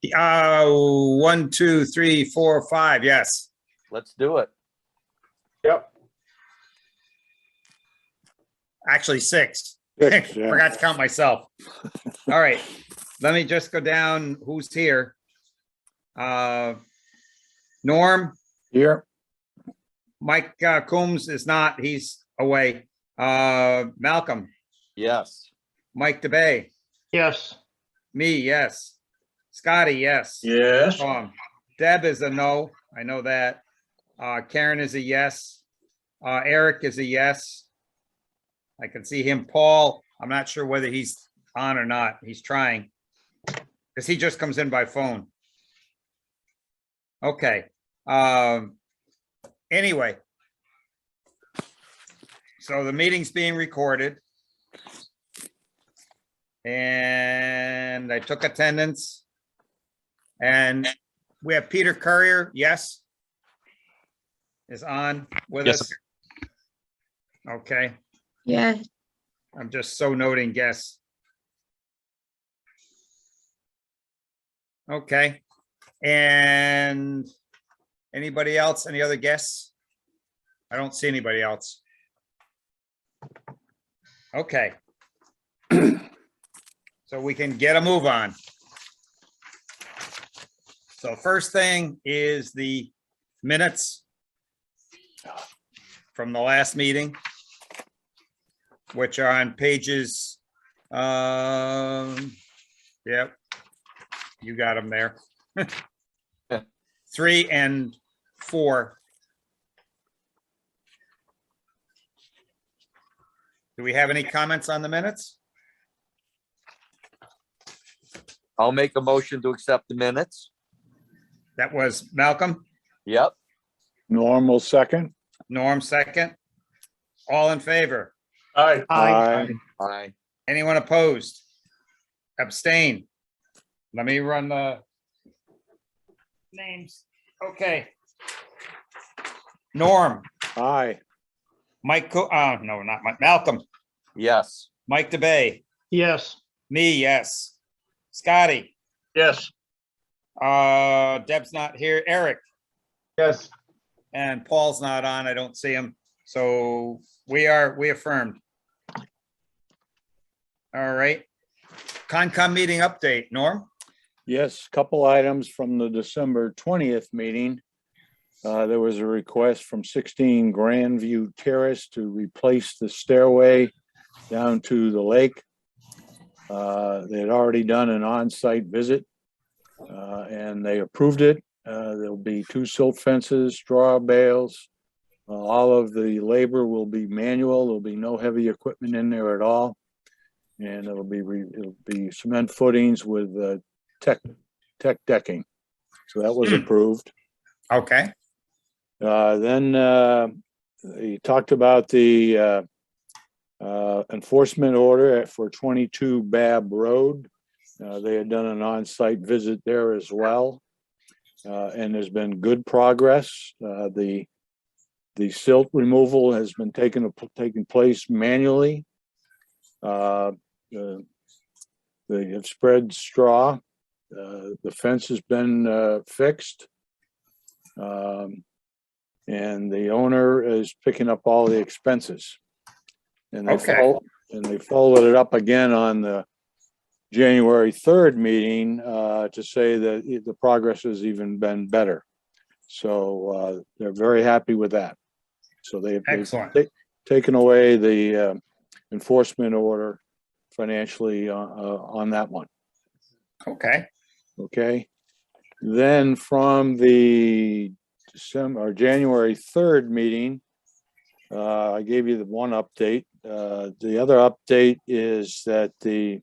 1, 2, 3, 4, 5. Yes. Let's do it. Yep. Actually, 6. Six, yeah. Forgot to count myself. All right. Let me just go down. Who's here? Norm, Here. Mike Coombs is not. He's away. Malcolm, Yes. Mike DeBay, Yes. me, yes. Scotty, yes. Yes. Deb is a no. I know that. Karen is a yes. Eric is a yes. I can see him. Paul, I'm not sure whether he's on or not. He's trying. Because he just comes in by phone. Okay. Anyway. So the meeting's being recorded. And I took attendance. And we have Peter Courier, yes. Is on with Yes. us. Okay, Yeah, I'm just so noting guess. Okay, and anybody else? Any other guests? I don't see anybody else. Okay. So we can get a move on. So first thing is the minutes from the last meeting, which are on pages, yep, you got them there. 3 and 4. Do we have any comments on the minutes? I'll make a motion to accept the minutes. That was Malcolm, Yep. Normal second. Norm second. All in favor? Aye. Aye. Aye. Anyone opposed? Abstain? Let me run the names. Okay. Norm, Aye. Mike, no, not Mike, Malcolm, Yes. Mike DeBay, Yes. me, yes. Scotty, Yes. Deb's not here, Eric, Yes. and Paul's not on, I don't see him, so we affirmed. All right. Concom meeting update, Norm? Yes, couple items from the December 20th meeting. There was a request from 16 Grandview Terrace to replace the stairway down to the lake. They had already done an on-site visit and they approved it. There'll be 2 silt fences, straw bales. All of the labor will be manual. There'll be no heavy equipment in there at all. And it'll be cement footings with tech decking. So that was approved. Okay, Then he talked about the enforcement order for 22 Babb Road. They had done an on-site visit there as well. And there's been good progress. The silt removal has been taking place manually. They have spread straw. The fence has been fixed. And the owner is picking up all the expenses. And they followed it up again on the January 3rd meeting to say that the progress has even been better. So they're very happy with that. So they've taken away the enforcement order financially on that one. okay, Okay. Then from the January 3rd meeting, I gave you the one update. The other update is that the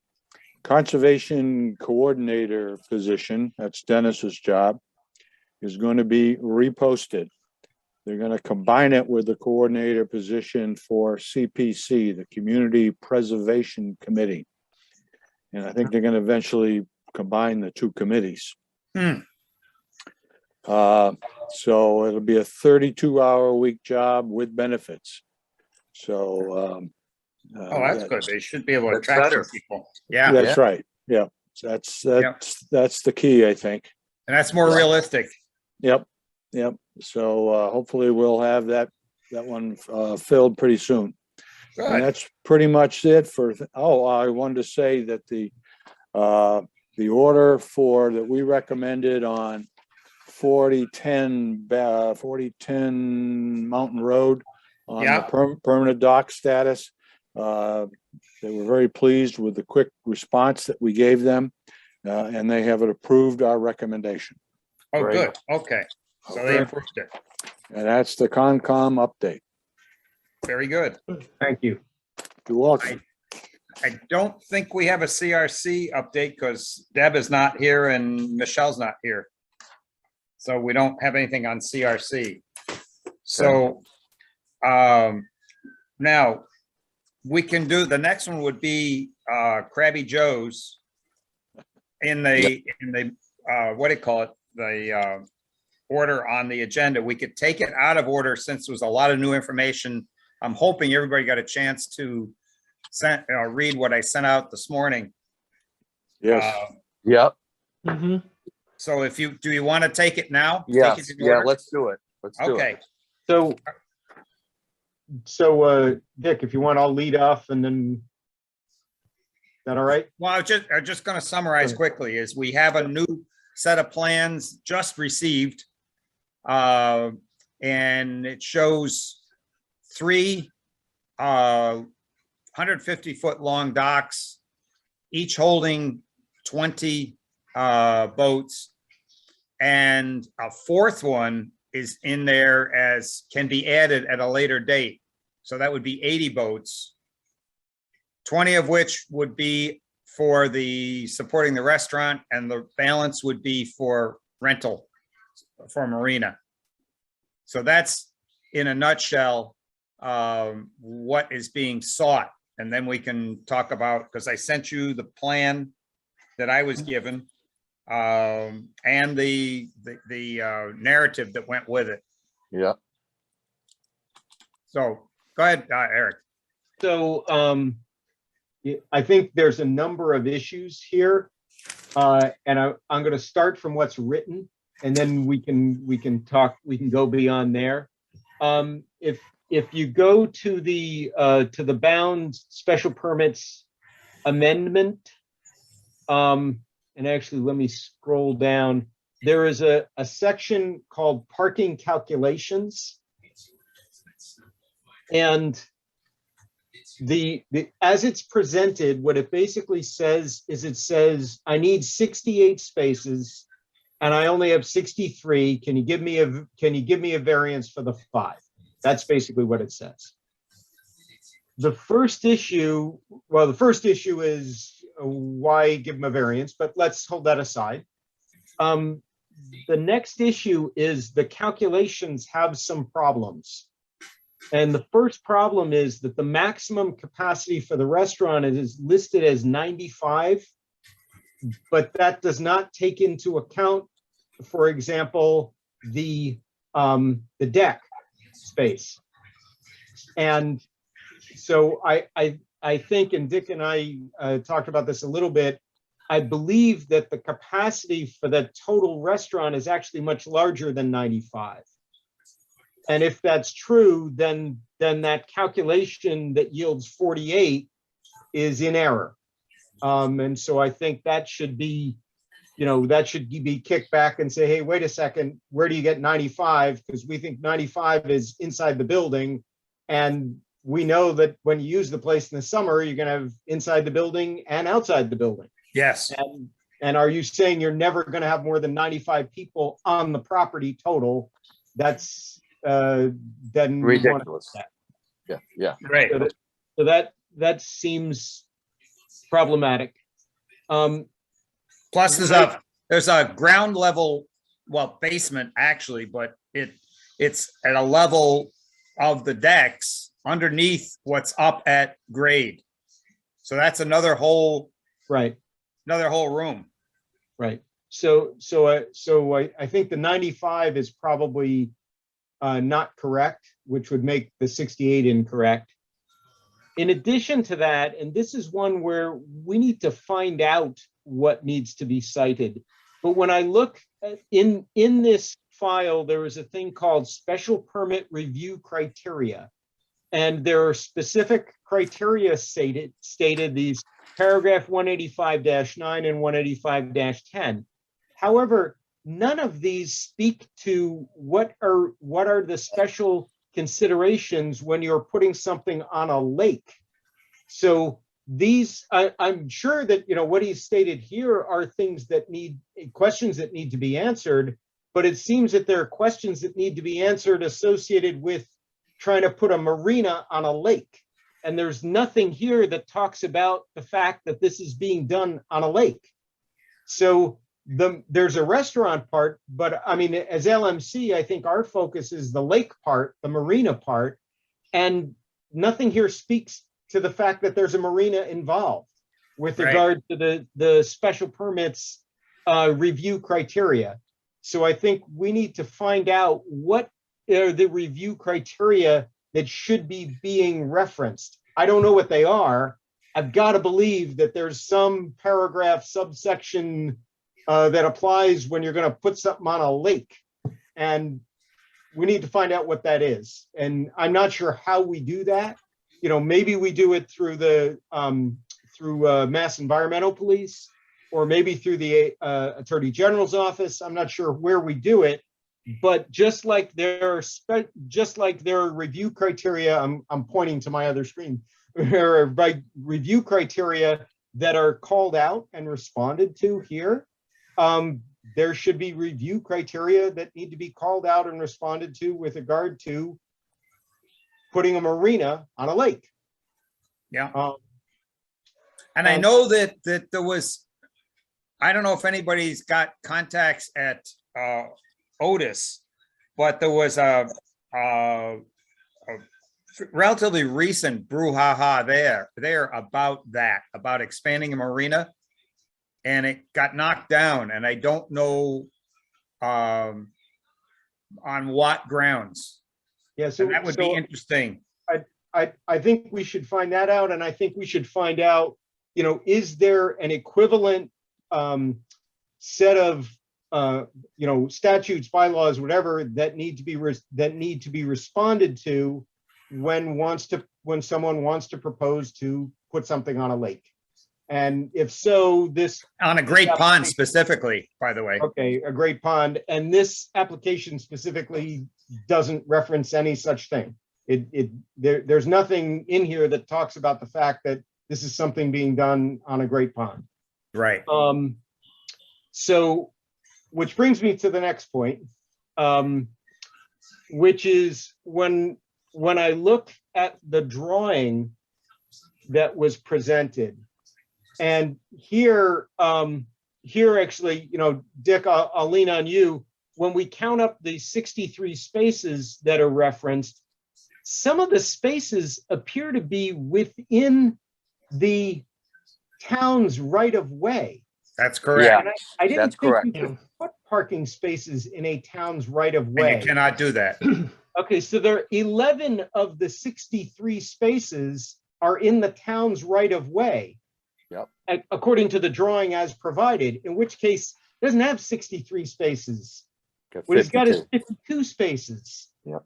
conservation coordinator position, that's Dennis's job, is going to be reposted. They're going to combine it with the coordinator position for CPC, the Community Preservation Committee. And I think they're going to eventually combine the 2 committees. So it'll be a 32-hour-a-week job with benefits. So oh, that's good, they should be able to That's attract some better. people, yeah. that's right. Yeah. That's the key, I think. And that's more realistic. Yep. So hopefully we'll have that one filled pretty soon. And Good. that's pretty much it for, I wanted to say that the order that we recommended on 4010 Mountain Road on Yeah. the permanent dock status. They were very pleased with the quick response that we gave them, and they have approved our recommendation. Oh, Great. good. Okay. So they approved it. And that's the Concom update. Very good. Thank you. You're welcome. I don't think we have a CRC update because Deb is not here and Michelle's not here. So we don't have anything on CRC. So now we can do, the next one would be Krabby Joe's in the what do you call it? The order on the agenda. We could take it out of order since there was a lot of new information. I'm hoping everybody got a chance to read what I sent out this morning. Yes. Yep. So do you want to take it now? Yes. Take it in Yeah. order? Let's do it. Let's do it. Okay. So Dick, if you want, I'll lead off and then, is that all right? Well, I'm just going to summarize quickly is we have a new set of plans just received. And it shows 3 150-foot long docks, each holding 20 boats. And a 4th one is in there as can be added at a later date. So that would be 80 boats, 20 of which would be for supporting the restaurant, and the balance would be for rental for marina. So that's in a nutshell what is being sought. And then we can talk about, because I sent you the plan that I was given and the narrative that went with it. Yeah. So go ahead, Eric. So I think there's a number of issues here. And I'm going to start from what's written, and then we can go beyond there. If you go to the bound special permits amendment, and actually let me scroll down. There is a section called parking calculations, and as it's presented, what it basically says is it says I need 68 spaces and I only have 63. Can you give me a variance for the 5? That's basically what it says. The first issue is why give them a variance, but let's hold that aside. The next issue is the calculations have some problems. And the first problem is that the maximum capacity for the restaurant is listed as 95, but that does not take into account, for example, the deck space. And so I think, and Dick and I talked about this a little bit, I believe that the capacity for the total restaurant is actually much larger than 95. And if that's true, then that calculation that yields 48 is in error. And so I think that should be, kicked back and say, hey, wait a second, where do you get 95? Because we think 95 is inside the building. And we know that when you use the place in the summer, you're going to have inside the building and outside the building. Yes. And are you saying you're never going to have more than 95 people on the property total? That's then Ridiculous. Yeah. Right. So that seems problematic. Plus there's a ground level, basement actually, but it's at a level of the decks underneath what's up at grade. So that's another whole room. Right. So I think the 95 is probably not correct, which would make the 68 incorrect. In addition to that, and this is one where we need to find out what needs to be cited. But when I look in this file, there is a thing called special permit review criteria. And there are specific criteria stated these paragraph 185-9 and 185-10. However, none of these speak to what are the special considerations when you're putting something on a lake. So these, I'm sure that, what he stated here are things that questions that need to be answered, but it seems that there are questions that need to be answered associated with trying to put a marina on a lake. And there's nothing here that talks about the fact that this is being done on a lake. So there's a restaurant part, but I mean, as LMC, I think our focus is the lake part, the marina part, and nothing here speaks to the fact that there's a marina involved with regard to the special permits review criteria. So I think we need to find out what are the review criteria that should be being referenced. I don't know what they are. I've got to believe that there's some paragraph subsection that applies when you're going to put something on a lake. And we need to find out what that is. And I'm not sure how we do that. Maybe we do it through the Mass Environmental Police, or maybe through the Attorney General's office. I'm not sure where we do it, but just like there are review criteria, I'm pointing to my other screen, there are review criteria that are called out and responded to here. There should be review criteria that need to be called out and responded to with regard to putting a marina on a lake. Yeah. And I know that there was, I don't know if anybody's got contacts at Otis, but there was a relatively recent brouhaha there about expanding a marina, and it got knocked down, and I don't know on what grounds. Yeah, so And that would be interesting. I think we should find that out, and I think we should find out, is there an equivalent set of statutes, bylaws, whatever that need to be responded to when someone wants to propose to put something on a lake. And if so, this On a great pond specifically, by the way. Okay, a great pond, and this application specifically doesn't reference any such thing. There's nothing in here that talks about the fact that this is something being done on a great pond. Right. So, which brings me to the next point, which is when I look at the drawing that was presented, and here actually, Dick, I'll lean on you. When we count up the 63 spaces that are referenced, some of the spaces appear to be within the town's right of way. That's correct. Yeah, I didn't that's think correct. you could put parking spaces in a town's right of And way. you cannot do that. Okay, so there are 11 of the 63 spaces are in the town's right of way. Yep. According to the drawing as provided, in which case it doesn't have 63 spaces. Got What he's got is 52. 52 spaces. Yep.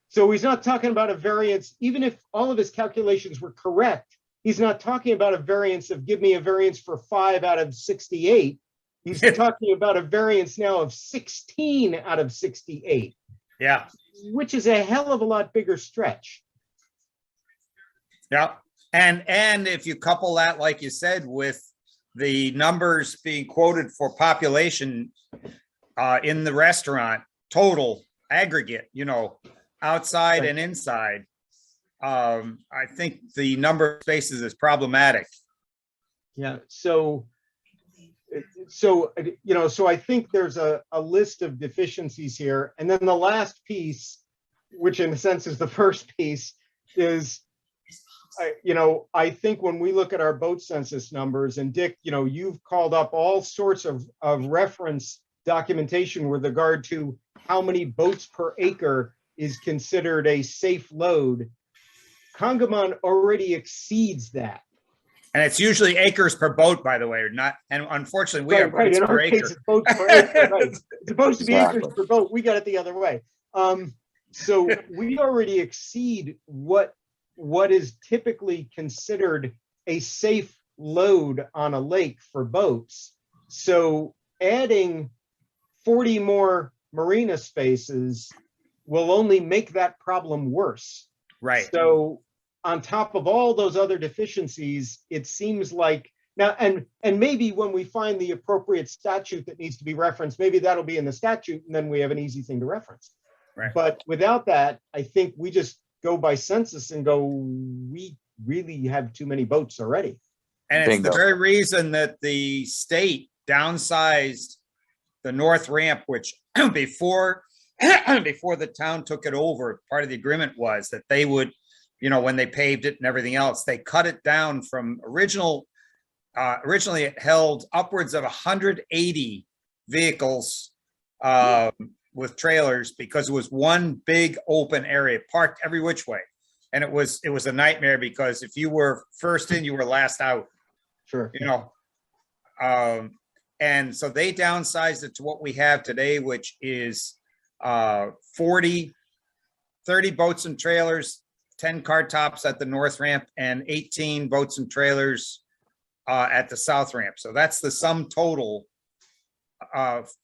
So he's not talking about a variance, even if all of his calculations were correct, he's not talking about a variance of give me a variance for 5 out of 68. He's talking about a variance now of 16 out of 68. Yeah. Which is a hell of a lot bigger stretch. Yeah. And if you couple that, like you said, with the numbers being quoted for population in the restaurant, total aggregate, outside and inside, I think the number of spaces is problematic. Yeah. So I think there's a list of deficiencies here. And then the last piece, which in a sense is the first piece, is, I think when we look at our boat census numbers, and Dick, you've called up all sorts of reference documentation with regard to how many boats per acre is considered a safe load. Congamon already exceeds that. And it's usually acres per boat, by the way, or not, and unfortunately, we have Right, boats in per our case, acre. it's boats per acre, right. It's supposed to be acres Exactly. per boat. We got it the other way. So we already exceed what is typically considered a safe load on a lake for boats. So adding 40 more marina spaces will only make that problem worse. Right, So on top of all those other deficiencies, it seems like now, and maybe when we find the appropriate statute that needs to be referenced, maybe that'll be in the statute, and then we have an easy thing to reference. Right. But without that, I think we just go by census and go, we really have too many boats already. and it's the Bingo. very reason that the state downsized the north ramp, which before the town took it over, part of the agreement was that they would, when they paved it and everything else, they cut it down from originally it held upwards of 180 vehicles with trailers, because it was one big open area parked every which way. And it was a nightmare, because if you were first in, you were last out, Sure. and so they downsized it to what we have today, which is 30 boats and trailers, 10 car tops at the north ramp, and 18 boats and trailers at the south ramp. So that's the sum total,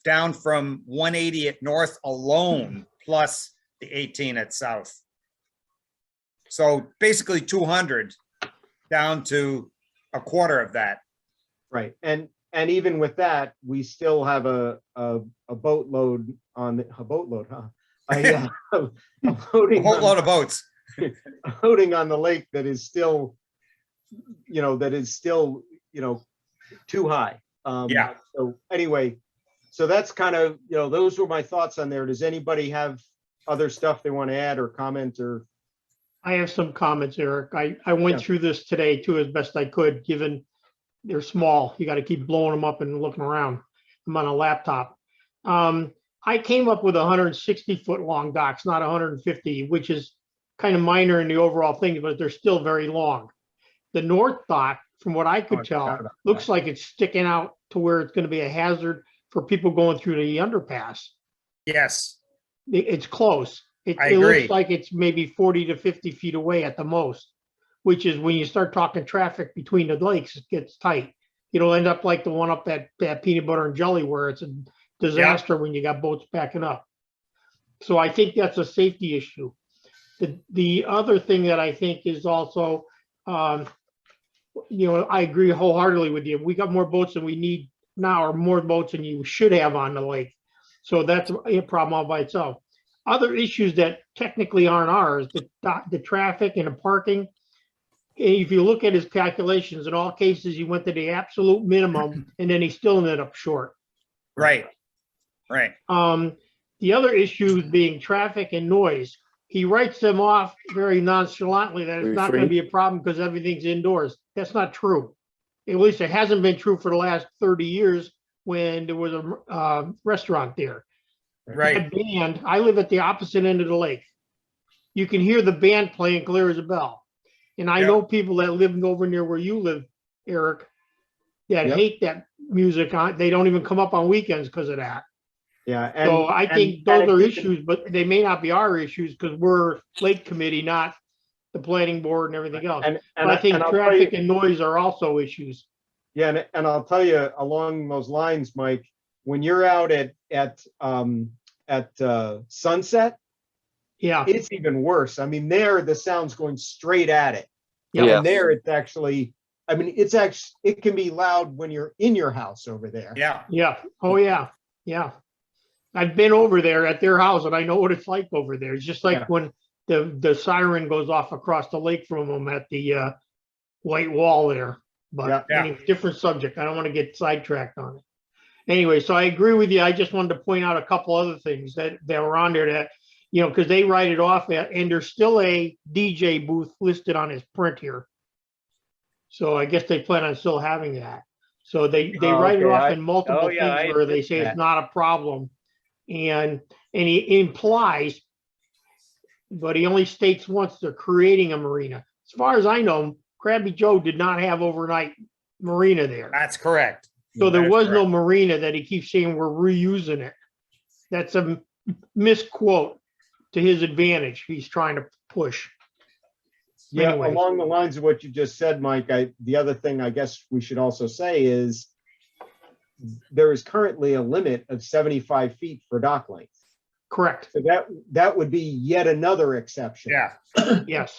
down from 180 at north alone, plus the 18 at south. So basically 200 down to a quarter of that. Right. And even with that, we still have a boatload on the, a boatload, huh? A A loading whole on- load of boats. loading on the lake that is still, too high. Yeah. So anyway, so that's kind of, those were my thoughts on there. Does anybody have other stuff they want to add or comment or? I have some comments, Eric. I went Yeah. through this today too, as best I could, given they're small. You got to keep blowing them up and looking around. I'm on a laptop. I came up with 160-foot long docks, not 150, which is kind of minor in the overall thing, but they're still very long. The north dock, from what I Oh, I could tell, forgot about looks that. like it's sticking out to where it's going to be a hazard for people going through the underpass. Yes, It's close. I It agree. looks like it's maybe 40 to 50 feet away at the most, which is when you start talking traffic between the lakes, it gets tight. It'll end up like the one up at Peanut Butter and Jelly, where it's a disaster when you got boats backing up. So I think that's a safety issue. The other thing that I think is also, I agree wholeheartedly with you. We got more boats than we need now, or more boats than you should have on the lake. So that's a problem all by itself. Other issues that technically aren't ours, the traffic and the parking. If you look at his calculations, in all cases, he went to the absolute minimum, and then he still ended up short. right. The other issues being traffic and noise. He writes them off very nonchalantly that it's not going to be a problem because everything's indoors. That's not true. At least it hasn't been true for the last 30 years when there was a restaurant there. Right. That band, I live at the opposite end of the lake. You can hear the band playing clear as a bell. And I Yep. know people that live over near where you live, Eric, that Yep. hate that music. They don't even come up on weekends because of that. Yeah. So I think and those if are you issues, but they may not be our issues because we're lake committee, not the planning board and everything else. And But I think I'll tell traffic you- and noise are also issues. Yeah, and I'll tell you along those lines, Mike, when you're out at Sunset, Yeah. it's even worse. I mean, there the sound's going straight at it. Yeah. And there it's actually, I mean, it can be loud when you're in your house over there. Yeah, Yeah. Oh, yeah. Yeah. I've been over there at their house and I know what it's like over there. It's just like Yeah. when the siren goes off across the lake from them at the white wall there. But Yeah. anyway, different subject. I don't want to get sidetracked on it. Anyway, so I agree with you. I just wanted to point out a couple other things that were on there that, because they write it off and there's still a DJ booth listed on his print here. So I guess they plan on still having that. So they Oh, write it okay. off in multiple yeah, things I where they noticed say that. it's not a problem. And he implies, but he only states once they're creating a marina. As far as I know, Krabby Joe did not have overnight marina there. That's correct. So there That is was no correct. marina that he keeps saying we're reusing it. That's a misquote to his advantage. He's trying to push. Yeah, Anyways. along the lines of what you just said, Mike, the other thing I guess we should also say is there is currently a limit of 75 feet for dock length. Correct. So that would be yet another exception. Yeah. Yes.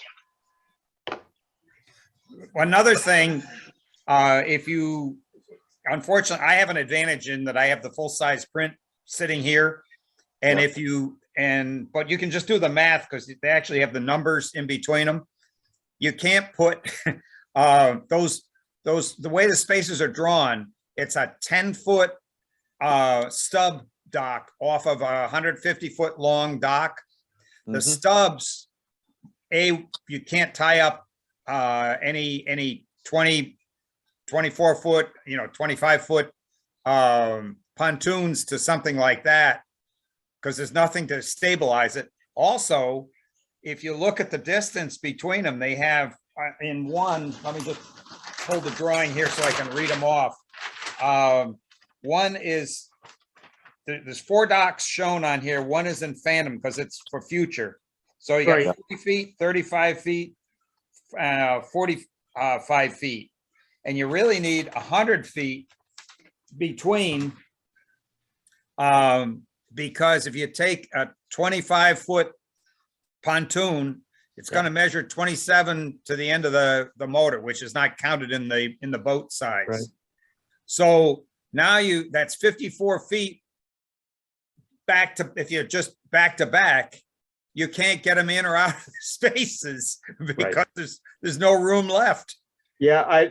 Another thing, if you, unfortunately, I have an advantage in that I have the full-size print sitting here. And Yeah. if you, but you can just do the math because they actually have the numbers in between them. You can't put the way the spaces are drawn, it's a 10-foot stub dock off of a 150-foot long dock. The Mhm. stubs, you can't tie up any 20, 24-foot, 25-foot pontoons to something like that because there's nothing to stabilize it. Also, if you look at the distance between them, they have in one, let me just hold the drawing here so I can read them off. One is, there's 4 docks shown on here. One is in Phantom because it's for future. So you got Right. 50 feet, 35 feet, 45 feet. And you really need 100 feet between, because if you take a 25-foot pontoon, it's going to measure 27 to the end of the motor, which is not counted in the boat size. Right. So now that's 54 feet back to, if you're just back to back, you can't get them in or out of the spaces because there's no room left. Yeah,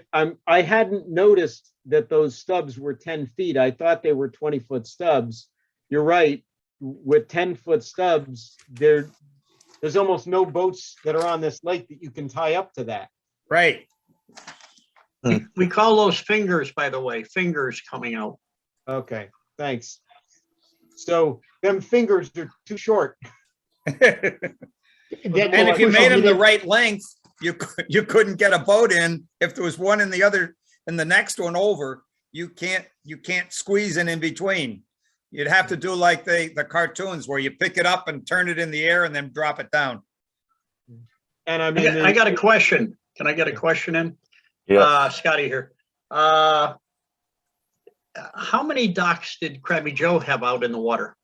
I hadn't noticed that those stubs were 10 feet. I thought they were 20-foot stubs. You're right. With 10-foot stubs, there's almost no boats that are on this lake that you can tie up to that. Right. We call those fingers, by the way, fingers coming out. Okay, thanks. So them fingers are too short. And if you made them the right length, you couldn't get a boat in. If there was one in the other, and the next one over, you can't squeeze in between. You'd have to do like the cartoons where you pick it up and turn it in the air and then drop it down. And I mean, I got a question. Can I get a question in? Yeah. Scotty here. How many docks did Krabby Joe have out in the water?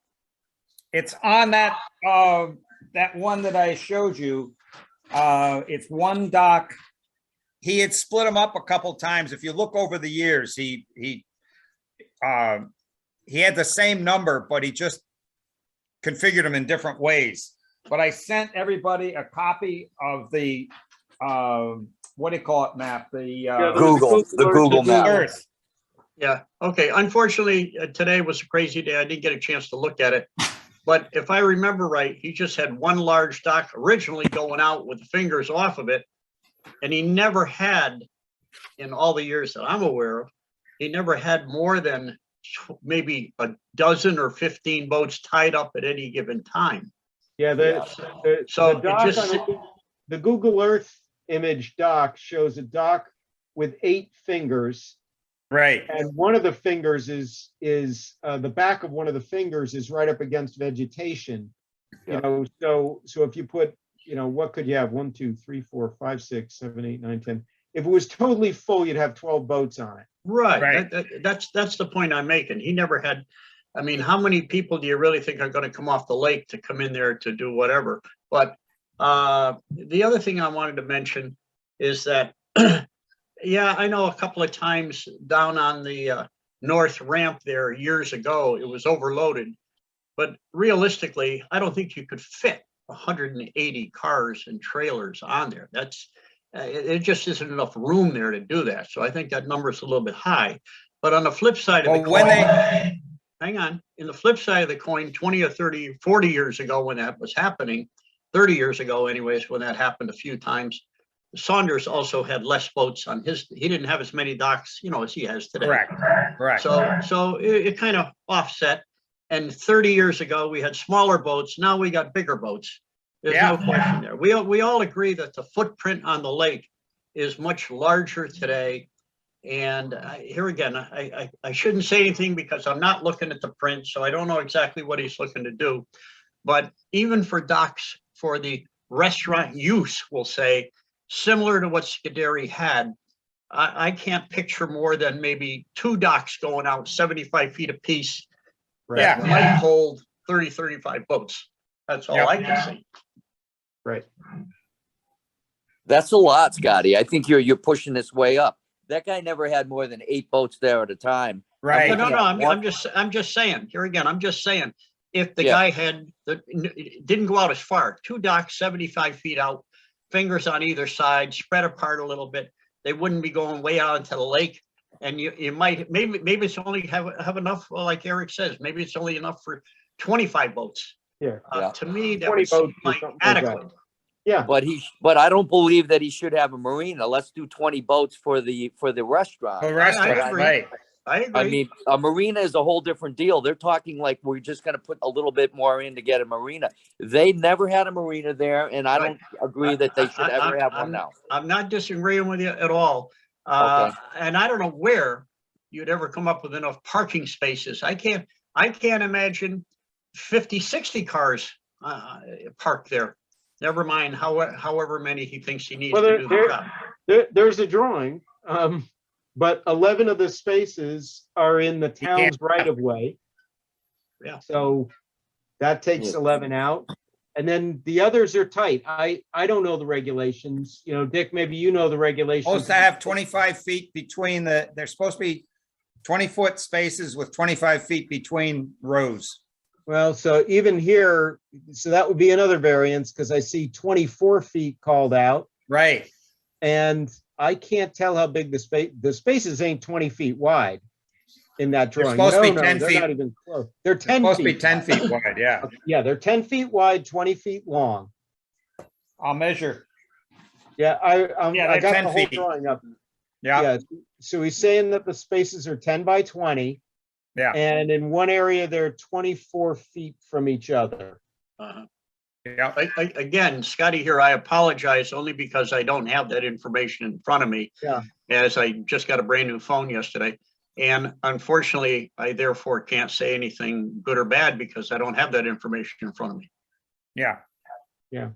It's on that one that I showed you. It's one dock. He had split them up a couple times. If you look over the years, he had the same number, but he just configured them in different ways. But I sent everybody a copy of the what do you call it, map? The Google map. Earth. Yeah, okay. Unfortunately, today was a crazy day. I didn't get a chance to look at it. But if I remember right, he just had one large dock originally going out with the fingers off of it. And he never had, in all the years that I'm aware of, he never had more than maybe a dozen or 15 boats tied up at any given time. yeah, So the dock it just, on the Google Earth image dock shows a dock with 8 fingers. Right. And one of the fingers is the back of one of the fingers is right up against vegetation. You know, so if you put, what could you have? 1, 2, 3, 4, 5, 6, 7, 8, 9, 10. If it was totally full, you'd have 12 boats on it. right. That's the point I'm making. He never had, I mean, how many people do you really think are going to come off the lake to come in there to do whatever? But the other thing I wanted to mention is that, yeah, I know a couple of times down on the north ramp there years ago, it was overloaded. But realistically, I don't think you could fit 180 cars and trailers on there. That's it just isn't enough room there to do that. So I think that number is a little bit high. But on the flip side of the coin, hang on, in the flip side of the coin, 20 or 30, 40 years ago when that was happening, 30 years ago anyways, when that happened a few times, Saunders also had less boats on his, he didn't have as many docks, as he has today. Correct. So it kind of offset. And 30 years ago, we had smaller boats. Now we got bigger boats. There's no question there. We all agree that the footprint on the lake is much larger today. And here again, I shouldn't say anything because I'm not looking at the print, so I don't know exactly what he's looking to do. But even for docks for the restaurant use, we'll say, similar to what Scuderi had, I can't picture more than maybe 2 docks going out 75 feet apiece that Yeah. might hold 30, 35 boats. That's all Yep. I can see. Right. That's a lot, Scotty. I think you're pushing this way up. That guy never had more than 8 boats there at a time. Right. No, Yeah, I'm just saying, here again, I'm just saying, if the Yeah. guy had, didn't go out as far, 2 docks, 75 feet out, fingers on either side, spread apart a little bit, they wouldn't be going way out into the lake. And you might, maybe it's only have enough, like Eric says, maybe it's only enough for 25 boats. Yeah. Yeah. To me, that 20 would seem boats or like something like that. adequate. Yeah. But I don't believe that he should have a marina. Let's do 20 boats for the restaurant. The restaurant, agree. right. I agree. I mean, a marina is a whole different deal. They're talking like we're just going to put a little bit more in to get a marina. They never had a marina there, and I don't agree that they should ever have one now. I'm not disagreeing with you at all. Okay. And I don't know where you'd ever come up with enough parking spaces. I can't imagine 50, 60 cars parked there. Never mind however many he thinks he needs Well, to do the job. There's a drawing, but 11 of the spaces are in the town's right of way. Yeah. So that takes Yeah. 11 out. And then the others are tight. I don't know the regulations. You know, Dick, maybe you know the regulations. Supposed to have 25 feet between they're supposed to be 20-foot spaces with 25 feet between rows. Well, so even here, so that would be another variance because I see 24 feet called out. Right. And I can't tell how big the spaces ain't 20 feet wide in that They're drawing. supposed to be No, 10 they're feet. not even close. They're It's 10 supposed to be feet. 10 feet wide, yeah. Yeah, they're 10 feet wide, 20 feet long. I'll measure. Yeah, Yeah, I they're got 10 the whole feet. drawing up. Yeah, Yeah, so he's saying that the spaces are 10 by 20. yeah, And in one area, they're 24 feet from each other. yeah. Again, Scotty here, I apologize only because I don't have that information in front of me. Yeah. As I just got a brand new phone yesterday. And unfortunately, I therefore can't say anything good or bad because I don't have that information in front of me. Yeah. Yeah.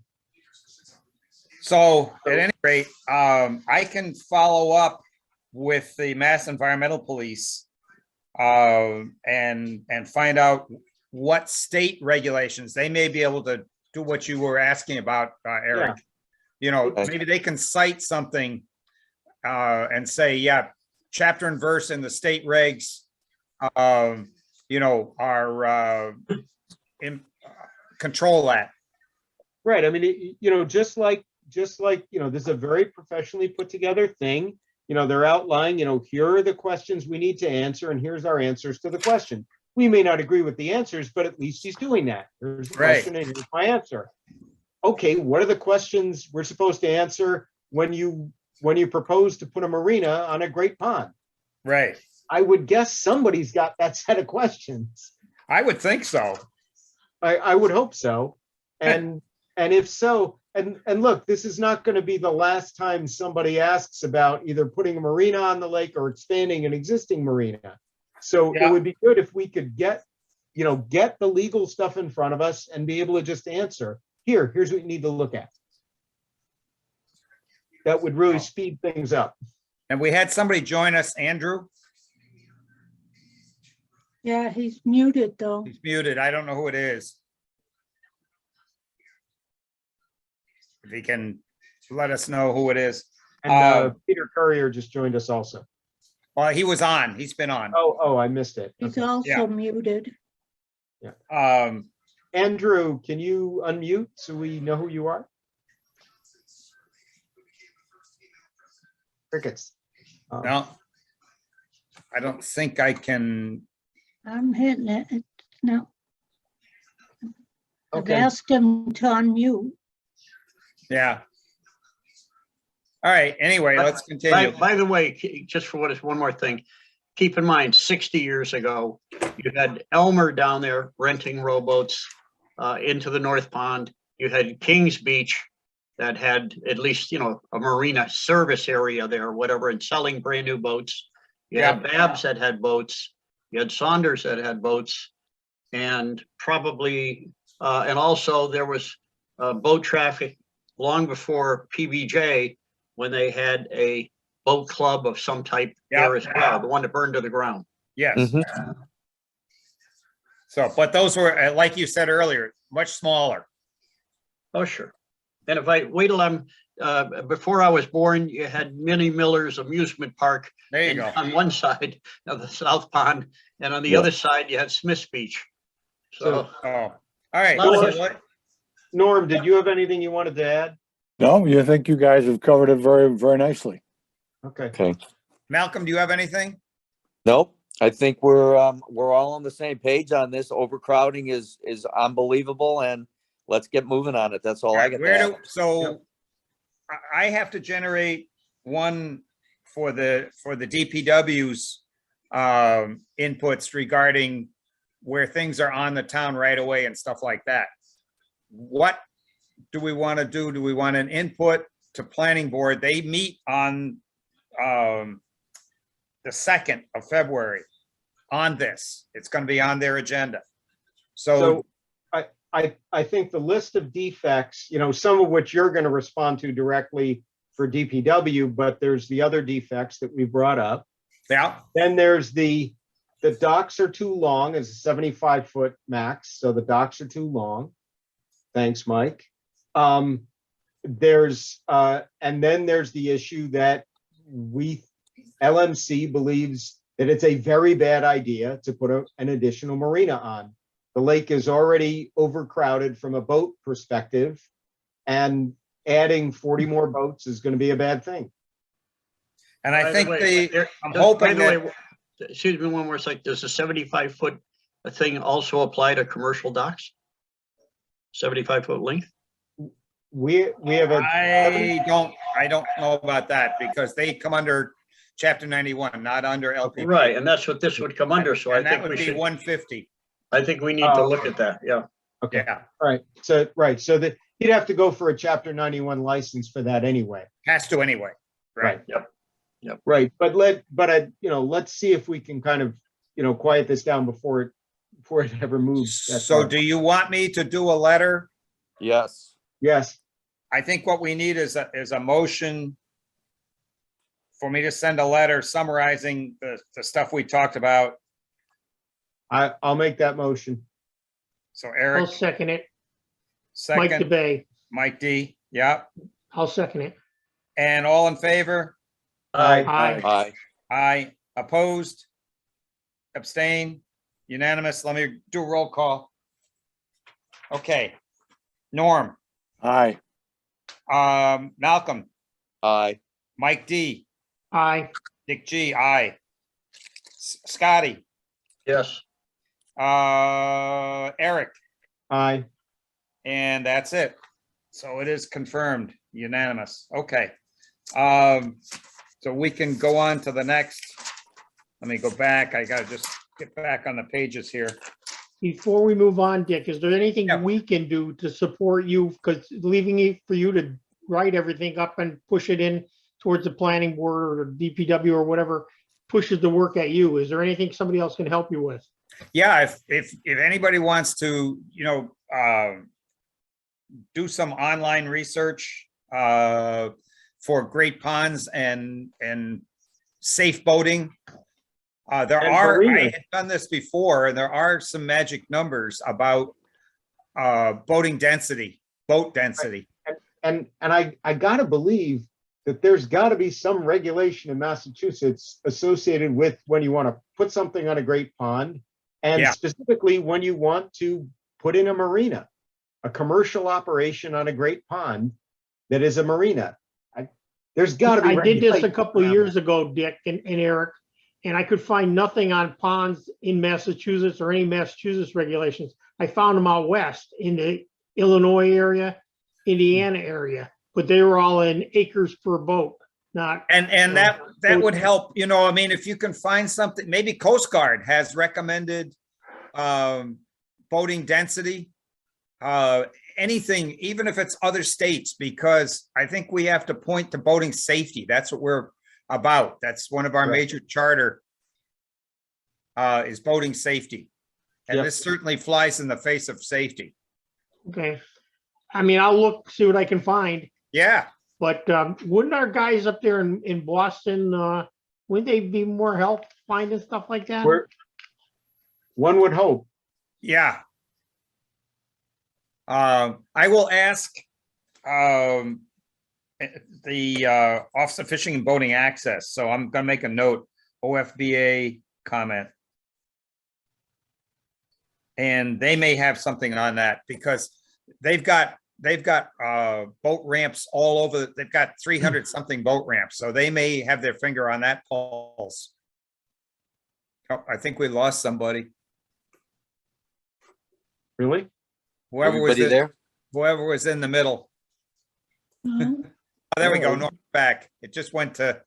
So at any rate, I can follow up with the Mass Environmental Police and find out what state regulations they may be able to do what you were asking about, Eric. You know, Okay. maybe they can cite something and say, yeah, chapter and verse in the state regs, you know, are control that. Right. I mean, you know, just like, you know, this is a very professionally put together thing. You know, they're outlining, you know, here are the questions we need to answer, and here's our answers to the question. We may not agree with the answers, but at least he's doing that. Here's the Right. question and here's my answer. Okay, what are the questions we're supposed to answer when you propose to put a marina on a great pond? Right. I would guess somebody's got that set of questions. I would think so. I would hope so. And if so, and look, this is not going to be the last time somebody asks about either putting a marina on the lake or expanding an existing marina. So Yeah. it would be good if we could get the legal stuff in front of us and be able to just answer, here's what you need to look at. That would really speed things up. And we had somebody join us, Andrew. Yeah, he's muted though. He's muted. I don't know who it is. If he can let us know who it is. And Peter Courier just joined us also. Well, he was on. He's been on. Oh, I missed it. He's Okay. also muted. Andrew, can you unmute so we know who you are? Crickets. No. I don't think I can. I'm hitting it. No, I've Okay. asked him to unmute. Yeah. All right. Anyway, let's continue. By the way, just for what is one more thing, keep in mind, 60 years ago, you had Elmer down there renting rowboats into the North Pond. You had Kings Beach that had at least, a marina service area there, whatever, and selling brand new boats. You had Babb's that had boats, you had Saunders that had boats, and probably, and also there was boat traffic long before PBJ, when they had a boat club of some type there as well, the one that burned to the ground. Yes. Mhm. So, but those were, like you said earlier, much smaller. Oh, sure. And if I wait till I'm, before I was born, you had Minnie Miller's Amusement Park There you go. on one side of the South Pond, and on the Yeah. other side, you had Smith's Beach. So, Oh, all right. Well, So what- Norm, did you have anything you wanted to add? No, you think you guys have covered it very, very nicely. Okay. Okay. Malcolm, do you have anything? Nope. I think we're all on the same page on this. Overcrowding is unbelievable, and let's get moving on it. That's all I got to Where add. do, so I have to generate one for the DPW's inputs regarding where things are on the town right away and stuff like that. What do we want to do? Do we want an input to planning board? They meet on the 2nd of February on this. It's going to be on their agenda. So I think the list of defects, some of which you're going to respond to directly for DPW, but there's the other defects that we brought up. yeah, Then there's the docks are too long, is a 75-foot max, so the docks are too long. Thanks, Mike. And then there's the issue that LMC believes that it's a very bad idea to put an additional marina on. The lake is already overcrowded from a boat perspective, and adding 40 more boats is going to be a bad thing. and I by the think way, I'm by hoping the that, way, excuse me, one more second. Does the 75-foot thing also apply to commercial docks? 75-foot length? We have a I don't know about that because they come under chapter 91, not under LP. Right, and that's what this would come under, so I And that think would we be should, 150. I think we need to look at that, yeah. okay. Yeah, So that you'd have to go for a chapter 91 license for that anyway. has to anyway. Right. Right, but let's see if we can kind of, quiet this down before it ever moves. that So far. do you want me to do a letter? Yes. Yes, I think what we need is a motion for me to send a letter summarizing the stuff we talked about. I'll make that motion. So I'll Eric, second it. Mike second, DeBay, Mike D, yeah, I'll second it. and all in favor? Aye. Aye. Aye, opposed? Abstain? Unanimous? Let me do a roll call. Okay. Norm, Aye. Malcolm, Aye. Mike D, Aye. Dick G, aye. Scotty, Yes, Eric, Aye. and that's it. So it is confirmed, unanimous. Okay. So we can go on to the next. Let me go back. I gotta just get back on the pages here. Before we move on, Dick, is there anything Yeah. we can do to support you? Because leaving it for you to write everything up and push it in towards the planning board or DPW or whatever pushes the work at you. Is there anything somebody else can help you with? Yeah, if anybody wants to, do some online research for great ponds and safe boating. There And are, I marinas. had done this before, and there are some magic numbers about boat density. And I gotta believe that there's gotta be some regulation in Massachusetts associated with when you want to put something on a great pond. And Yeah. specifically when you want to put in a marina, a commercial operation on a great pond that is a marina. There's gotta be. I did this a regulation couple of around years ago, Dick and Eric, and I could find nothing on ponds in Massachusetts or any Massachusetts regulations. I found them out west in the Illinois area, Indiana area, but they were all in acres per boat, not. And that would help, I mean, if you can find something, maybe Coast Guard has recommended boating density. anything, even if it's other states, because I think we have to point to boating safety. That's what we're about. That's one of our Right. major charter is boating safety. And Yep. this certainly flies in the face of safety. Okay. I mean, I'll look, see what I can find, Yeah, but wouldn't our guys up there in Boston, wouldn't they be more help finding stuff like that? One would hope. yeah. I will ask the Office of Fishing and Boating Access. So I'm gonna make a note, OFBA comment. And they may have something on that because they've got boat ramps all over. They've got 300 something boat ramps, so they may have their finger on that pulse. Oh, I think we lost somebody. Really? Whoever was Everybody in, there? whoever was in the middle. No, Oh, there we go. Oh. North back. It just went to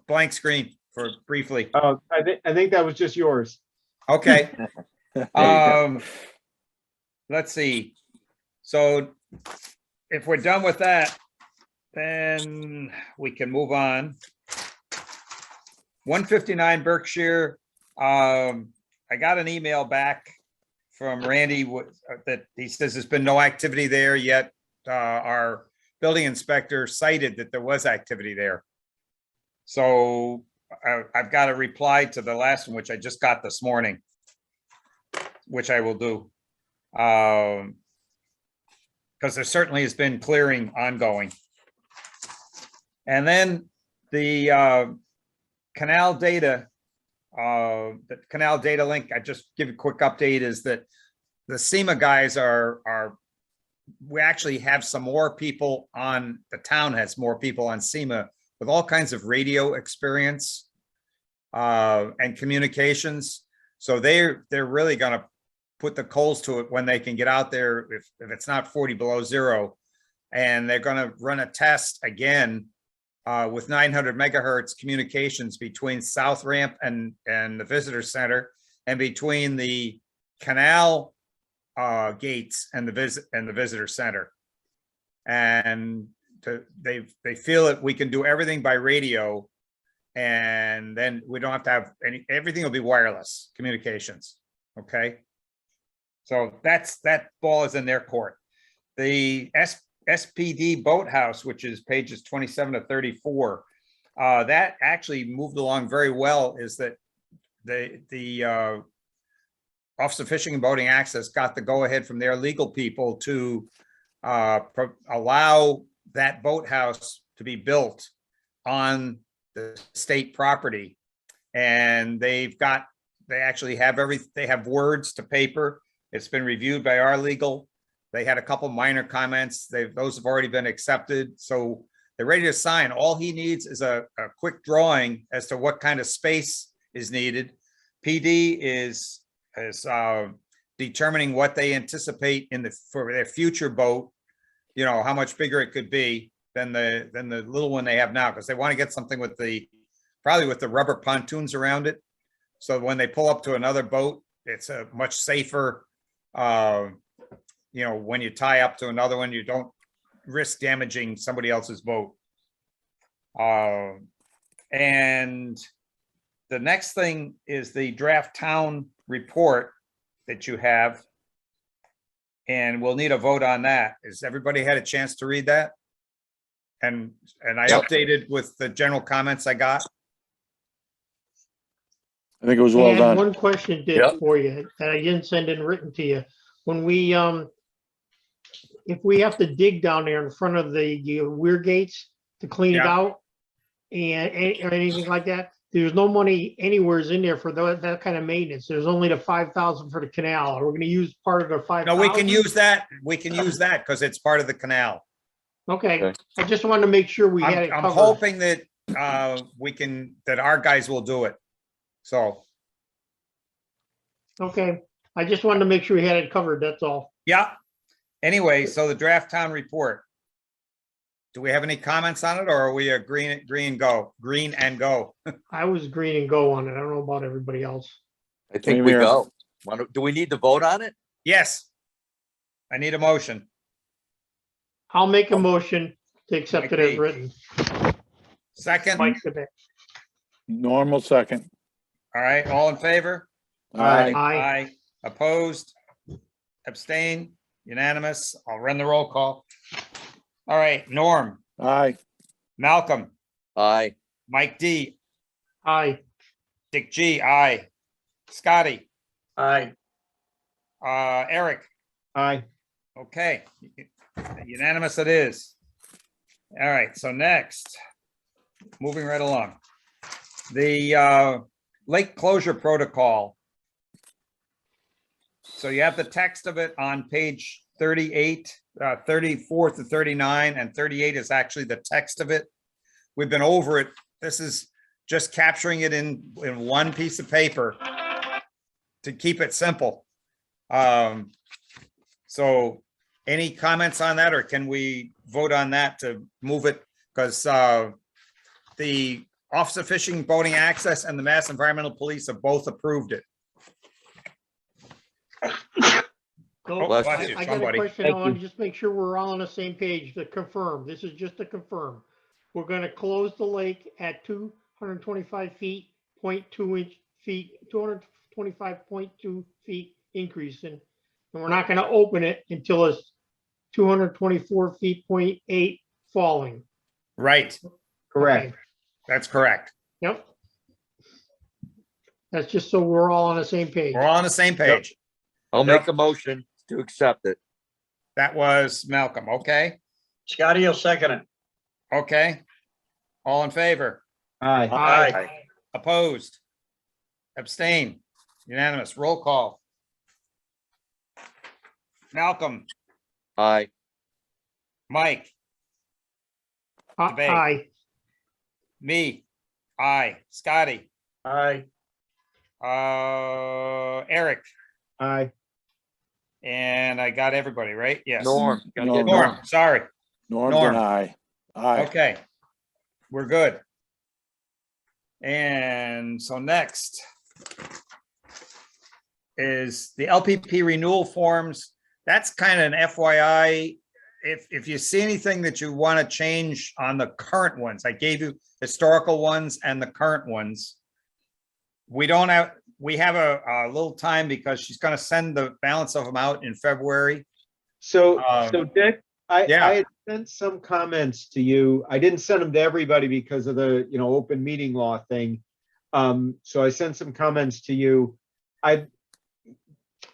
blank screen for briefly. I think that was just yours. Okay. There you go. Let's see. So if we're done with that, then we can move on. 159 Berkshire. I got an email back from Randy that he says there's been no activity there yet. Our building inspector cited that there was activity there. So I've got a reply to the last one, which I just got this morning, which I will do. Because there certainly has been clearing ongoing. And then the canal data link, I just give a quick update is that the SEMA guys we actually have some more people on, the town has more people on SEMA with all kinds of radio experience and communications. So they're really gonna put the coals to it when they can get out there if it's not 40 below zero. And they're gonna run a test again with 900 megahertz communications between South Ramp and the visitor center and between the canal gates and the visitor center. And they feel that we can do everything by radio, and then we don't have to have everything will be wireless communications. Okay. So that ball is in their court. The Spd Boathouse, which is pages 27 to 34, that actually moved along very well. Is that the Office of Fishing and Boating Access got the go-ahead from their legal people to allow that boathouse to be built on the state property. And they actually have they have words to paper. It's been reviewed by our legal. They had a couple minor comments. Those have already been accepted. So they're ready to sign. All he needs is a quick drawing as to what kind of space is needed. PD is determining what they anticipate for their future boat, how much bigger it could be than the little one they have now, because they want to get something with probably with the rubber pontoons around it. So when they pull up to another boat, it's a much safer, when you tie up to another one, you don't risk damaging somebody else's boat. And the next thing is the draft town report that you have. And we'll need a vote on that. Has everybody had a chance to read that? And I updated with the general comments I got. I think it was well And done. one question, Dick, Yep. for you, that I didn't send in written to you. When we, if we have to dig down there in front of the weir gates to clean it Yeah. out or anything like that, there's no money anywheres in there for that kind of maintenance. There's only the 5,000 for the canal. Are we gonna use part of the 5,000? No, we can use that. We can use that because it's part of the canal. Okay, Okay. I just wanted to make sure we had it I'm covered. hoping that that our guys will do it. So, Okay, I just wanted to make sure we had it covered, that's all. yeah. Anyway, so the draft town report. Do we have any comments on it, or are we a green and go? I was green and go on it. I don't know about everybody else. I think Same we here. go. Do we need to vote on it? Yes. I need a motion. I'll make a motion to accept it as Mike. written. Second, Mike Debay. Normal second. all right, all in favor? Aye. Aye. Opposed? Abstain? Unanimous? I'll run the roll call. All right, Norm, Aye. Malcolm, Aye. Mike D, Aye. Dick G, aye. Scotty, Aye. Eric, Aye. okay. Unanimous it is. All right, so next, moving right along. The lake closure protocol. So you have the text of it on page 38, 34 to 39, and 38 is actually the text of it. We've been over it. This is just capturing it in one piece of paper to keep it simple. So any comments on that, or can we vote on that to move it? Because the Office of Fishing, Boating Access and the Mass Environmental Police have both approved it. No, Bless I you, I got a somebody. question. Thank I want you. to just make sure we're all on the same page to confirm. This is just to confirm. We're gonna close the lake at 225 feet, 0.2 inch feet, 225.2 feet increase in. And we're not gonna open it until it's 224 feet, 0.8 falling. Right, Correct. Okay. that's correct. Yep. That's just so we're all on the same page. We're all on the same page. I'll make a motion to accept it. That was Malcolm, okay? Scotty will second it. Okay. All in favor? Aye. Aye. Opposed? Abstain? Unanimous? Roll call. Malcolm, Aye. Mike, Debate. Aye. me, aye. Scotty, Aye. Eric, Aye. and I got everybody, right? Yes. Norm. Gotta Norm. get Norm. Norm, sorry. Norm's Norm. an aye. Aye. Okay. We're good. And so next is the LPP renewal forms. That's kind of an FYI. If you see anything that you want to change on the current ones, I gave you historical ones and the current ones. We have a little time because she's going to send the balance of them out in February. So, Um, so Dick, I yeah. had sent some comments to you. I didn't send them to everybody because of the, open meeting law thing. So I sent some comments to you.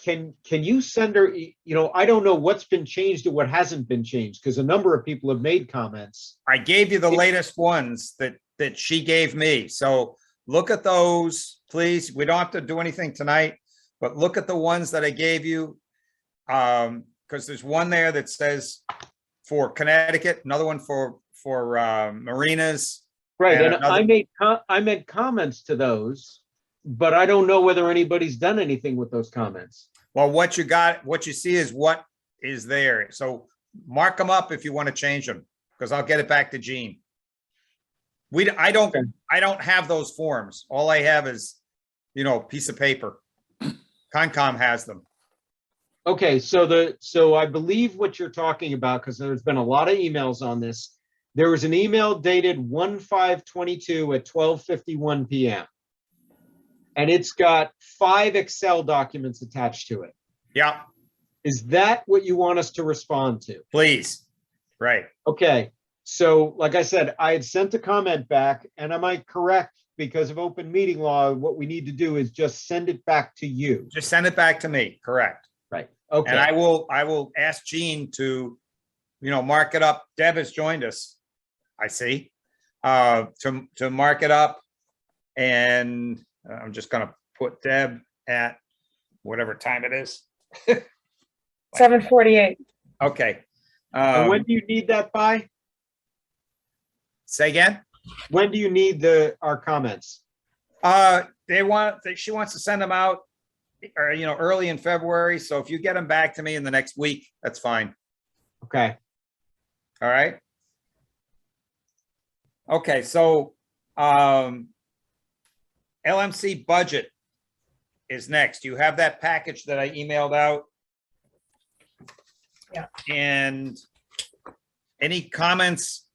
Can you send her, I don't know what's been changed or what hasn't been changed, because a number of people have made comments. I gave you the latest ones that she gave me. So look at those, please. We don't have to do anything tonight, but look at the ones that I gave you. Because there's one there that says for Connecticut, another one for marinas. Right, And and I made comments to those, but I don't know whether anybody's done anything with those comments. Well, what you see is what is there. So mark them up if you want to change them, because I'll get it back to Gene. I don't have those forms. All I have is, piece of paper. Concom has them. Okay, so I believe what you're talking about, because there's been a lot of emails on this. There was an email dated 1/5/22 at 12:51 PM. And it's got 5 Excel documents attached to it. Yeah, Is that what you want us to respond to? please. Right. Okay, so like I said, I had sent a comment back, and am I correct? Because of open meeting law, what we need to do is just send it back to you. Just send it back to me. Correct. Right, And okay. I will ask Gene to, mark it up. Deb has joined us, I see, to mark it up. And I'm just gonna put Deb at whatever time it is. 7:48. Okay. And when do you need that by? Say again? When do you need our comments? She wants to send them out, or, early in February. So if you get them back to me in the next week, that's fine. Okay, All right. Okay, so, LMC budget is next. You have that package that I emailed out. Yeah. And any comments?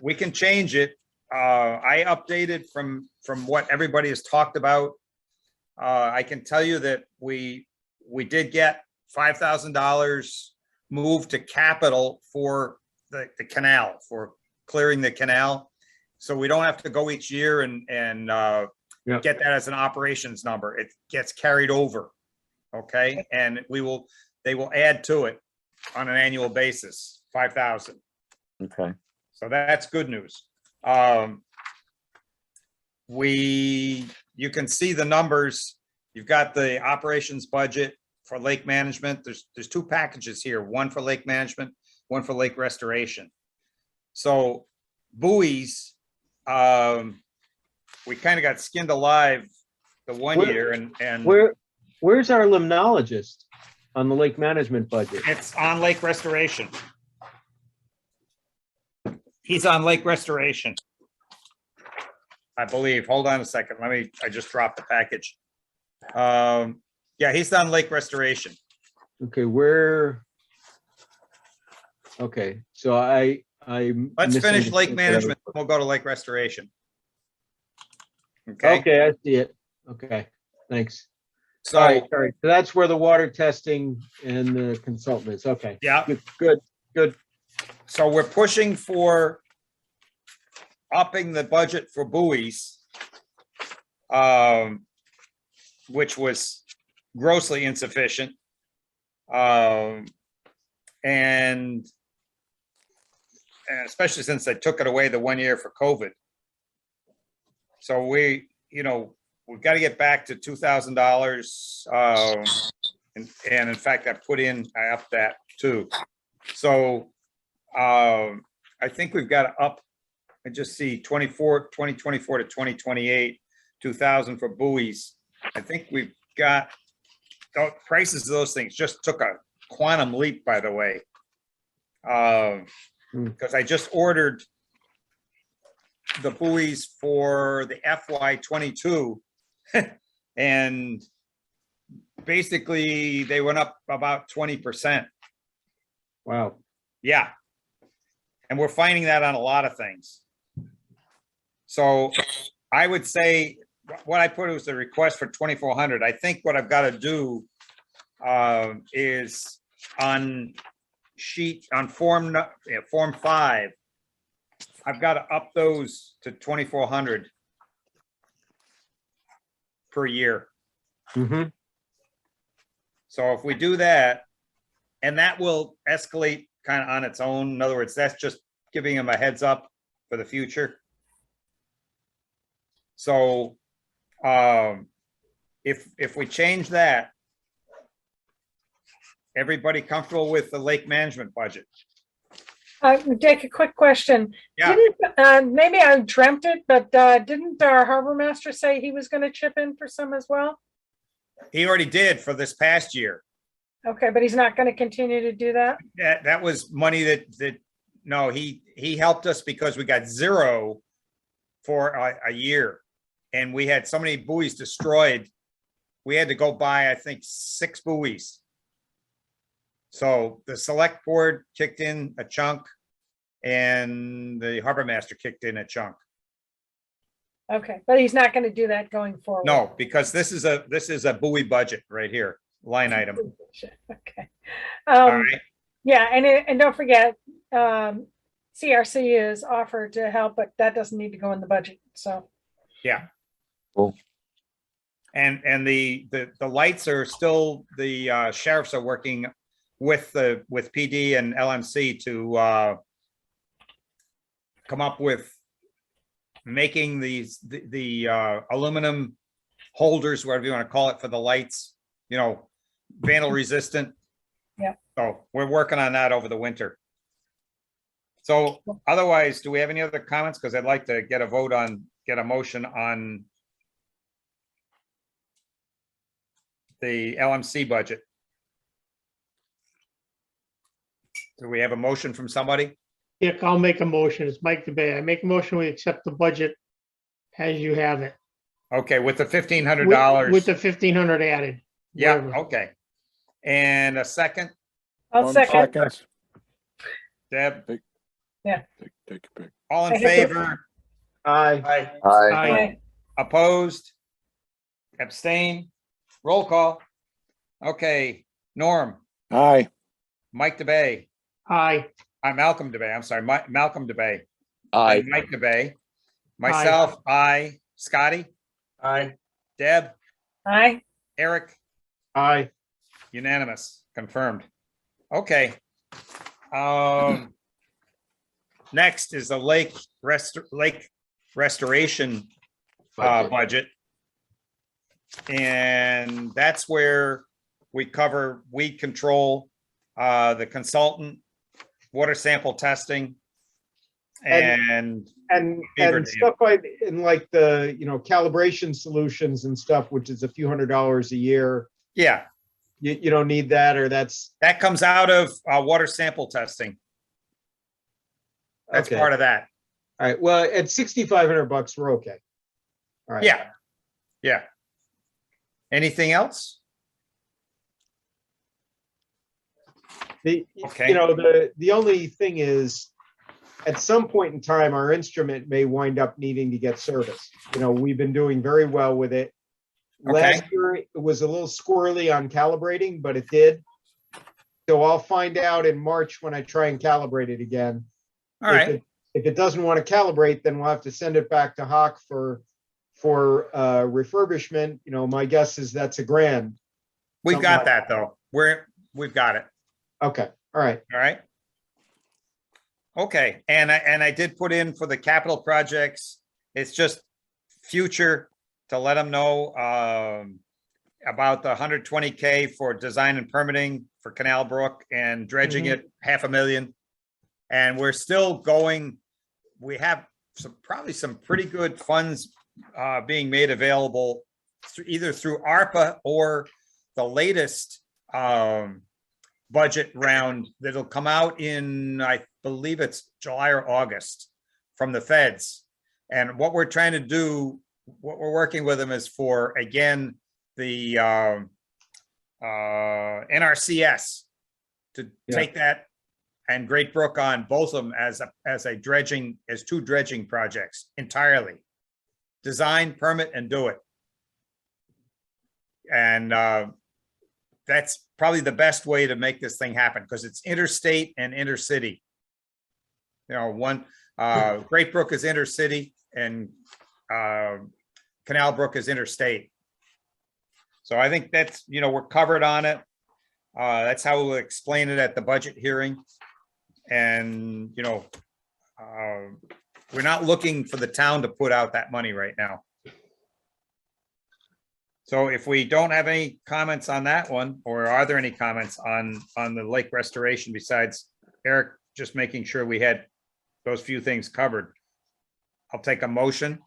We can change it. I updated from what everybody has talked about. I can tell you that we did get $5,000 moved to capital for the canal, for clearing the canal. So we don't have to go each year and get that as an operations number. It gets carried over. Okay, and they will add to it on an annual basis, 5,000. Okay. So that's good news. You can see the numbers. You've got the operations budget for lake management. There's two packages here, one for lake management, one for lake restoration. So buoys, we kind of got skinned alive the one year and Where's our limnologist on the lake management budget? it's on lake restoration. He's on lake restoration, I believe. Hold on a second. I just dropped the package. Yeah, he's on lake restoration. Okay, okay, so Let's finish lake management. We'll go to lake restoration. Okay, Okay, I see it. Okay, thanks. so, All right. So that's where the water testing and the consultant is. Okay. yeah, Good. so we're pushing for upping the budget for buoys, which was grossly insufficient. And especially since they took it away the one year for COVID. So we've got to get back to $2,000. And in fact, I upped that too. So I think we've got to up, I just see 2024 to 2028, 2,000 for buoys. I think we've got, the prices of those things just took a quantum leap, by the way. Because I just ordered the buoys for the FY22 and basically they went up about 20%. Wow. Yeah. And we're finding that on a lot of things. So I would say what I put was the request for 2,400. I think what I've got to do is on form 5, I've got to up those to 2,400 per year. Mm-hmm. So if we do that, and that will escalate kind of on its own. In other words, that's just giving them a heads up for the future. So if we change that, everybody comfortable with the lake management budget? Dick, a quick question. Yeah. Maybe I dreamt it, but didn't our harbor master say he was going to chip in for some as well? He already did for this past year. Okay, but he's not going to continue to do that? That was money no, he helped us because we got 0 for a year. And we had so many buoys destroyed. We had to go buy, I think, 6 buoys. So the select board kicked in a chunk and the harbor master kicked in a chunk. Okay, but he's not going to do that going forward? No, because this is a buoy budget right here, line item. Okay. All right. Yeah, and don't forget, CRC is offered to help, but that doesn't need to go in the budget, so. Yeah. Cool. And the lights are still, the sheriffs are working with PD and LMC to come up with making the aluminum holders, whatever you want to call it, for the lights, vandal resistant. Yeah. So we're working on that over the winter. So otherwise, do we have any other comments? Because I'd like to get a motion on the LMC budget. Do we have a motion from somebody? Dick, I'll make a motion. It's Mike DeBay. I make a motion, we accept the budget as you have it. Okay, with the $1,500. With the 1,500 added. Yeah, whatever. okay. And a second? I'll second. Deb, Take a pick. all in I have to- favor? Aye. Aye. Aye. Aye. Opposed? Abstain? Roll call. Okay, Norm, Aye. Mike DeBay, Aye. Malcolm DeBay, I'm sorry, Malcolm DeBay. Aye. and Mike DeBay. Myself, aye. Scotty, Aye. Deb, Aye. Eric, Aye. unanimous, confirmed. Okay. Next is the lake restoration budget. And that's where we cover weed control, the consultant, water sample testing. And And Beaver Dam. stuff like, in like the, calibration solutions and stuff, which is a few $100s a year. yeah, You don't need that, or that's, that comes out of water sample testing. That's okay. part of that. All right, well, at $6,500, we're okay. All right. Yeah. Yeah. Anything else? The, Okay. the only thing is, at some point in time, our instrument may wind up needing to get serviced. We've been doing very well with it. Last year, it was a little squirrely on calibrating, but it did. So I'll find out in March when I try and calibrate it again. All right. If it doesn't want to calibrate, then we'll have to send it back to Hawk for refurbishment. My guess is that's $1,000. We've something got like that though. We've got it. Okay, all right. All right. Okay, and I did put in for the capital projects. It's just future to let them know about the 120K for design and permitting for Canal Brook and dredging it, $500,000. And we're still going, we have probably some pretty good funds being made available either through ARPA or the latest budget round that'll come out in, I believe it's July or August from the feds. And what we're trying to do, what we're working with them is for, again, the NRCS to take that and Great Brook on both of them as two dredging projects entirely. Design, permit, and do it. And that's probably the best way to make this thing happen because it's interstate and intercity. Great Brook is intercity and Canal Brook is interstate. So I think that's, we're covered on it. That's how we'll explain it at the budget hearing. And, we're not looking for the town to put out that money right now. So if we don't have any comments on that one, or are there any comments on the lake restoration besides Eric just making sure we had those few things covered? I'll take a motion.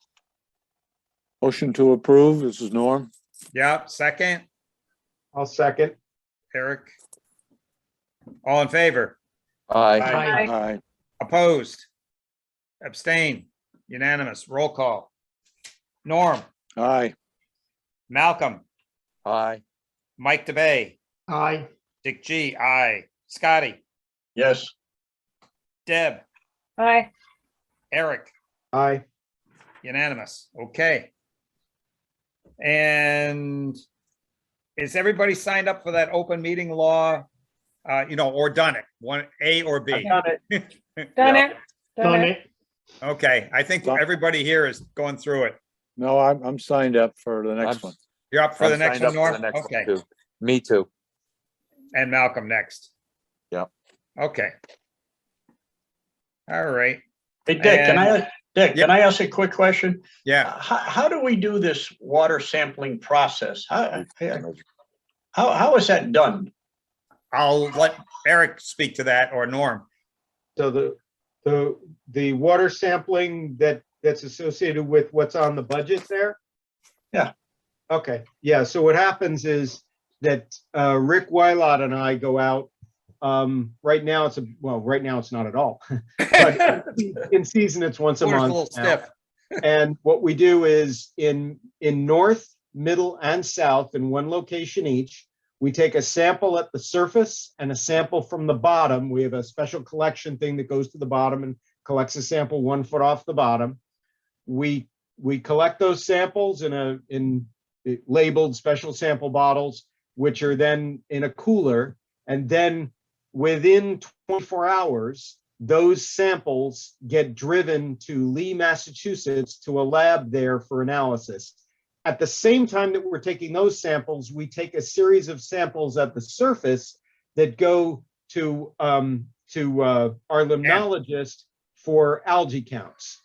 Motion to approve. This is Norm. Yeah, second, I'll second. Eric. All in favor? Aye. Aye. Aye. Opposed? Abstain? Unanimous? Roll call. Norm, Aye. Malcolm, Aye. Mike DeBay, Aye. Dick G, aye. Scotty, Yes. Deb, Aye. Eric, Aye. unanimous. Okay. And is everybody signed up for that open meeting law? Or done it, one A or B? I've done it. Done it. Done it. Okay, I think everybody here is going through it. No, I'm signed up for the next I'm- one. You're up for the I'm next signed one, up for the Norm? next one, Okay, too. Me too. and Malcolm next. Yep. Okay. All right, Hey, Dick, can I ask a quick question? yeah. How do we do this water sampling process? How is that done? I'll let Eric speak to that or Norm. So the water sampling that's associated with what's on the budget there? Yeah. Okay, yeah, so what happens is that Rick Wylot and I go out. Right now it's not at all. But in season, it's once a Water's month. a little now. stiff. And what we do is in north, middle, and south in one location each, We take a sample at the surface and a sample from the bottom. We have a special collection thing that goes to the bottom and collects a sample 1 foot off the bottom. We collect those samples in labeled special sample bottles, which are then in a cooler. And then within 24 hours, those samples get driven to Lee, Massachusetts, to a lab there for analysis. At the same time that we're taking those samples, we take a series of samples at the surface that go to our limnologist for algae counts.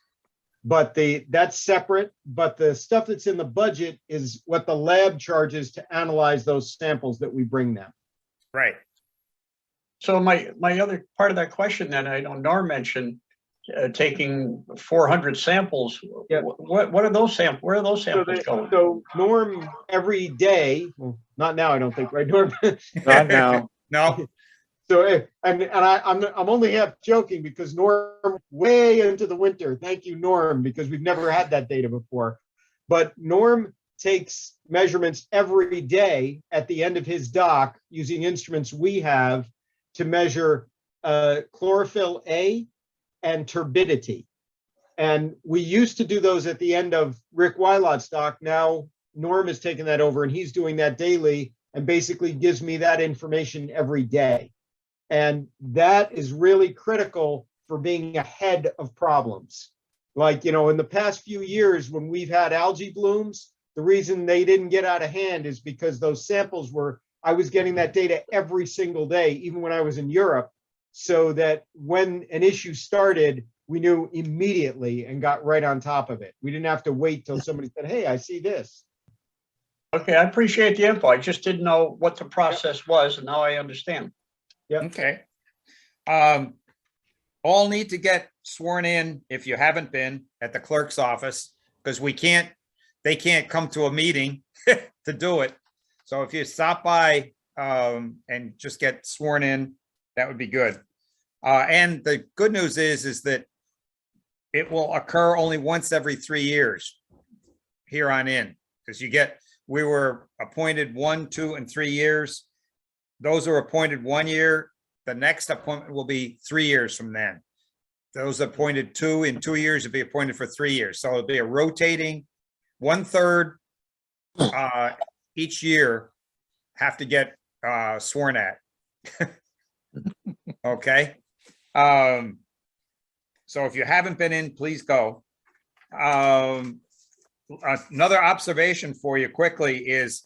But that's separate, but the stuff that's in the budget is what the lab charges to analyze those samples that we bring them. Right. So my other part of that question then, I know Norm mentioned taking 400 samples. Yeah. What are those samples? Where are those samples going? So Norm, every day, well, not now, I don't think, right, Norm? Not now. No, So, I'm only half joking because Norm, way into the winter, thank you, Norm, because we've never had that data before. But Norm takes measurements every day at the end of his dock using instruments we have to measure chlorophyll A and turbidity. And we used to do those at the end of Rick Wylot's dock. Now Norm has taken that over and he's doing that daily and basically gives me that information every day. And that is really critical for being ahead of problems. Like, in the past few years when we've had algae blooms, the reason they didn't get out of hand is because those samples I was getting that data every single day, even when I was in Europe, so that when an issue started, we knew immediately and got right on top of it. We didn't have to wait till somebody said, hey, I see this. Okay, I appreciate the info. I just didn't know what the process was, and now I understand. okay. All need to get sworn in if you haven't been at the clerk's office, because they can't come to a meeting to do it. So if you stop by and just get sworn in, that would be good. And the good news is that it will occur only once every 3 years here on in, because we were appointed 1, 2, and 3 years. Those who are appointed 1 year, the next appointment will be 3 years from then. Those appointed 2 in 2 years will be appointed for 3 years. So it'll be a rotating 1/3 each year have to get sworn at. Okay. So if you haven't been in, please go. Another observation for you quickly is,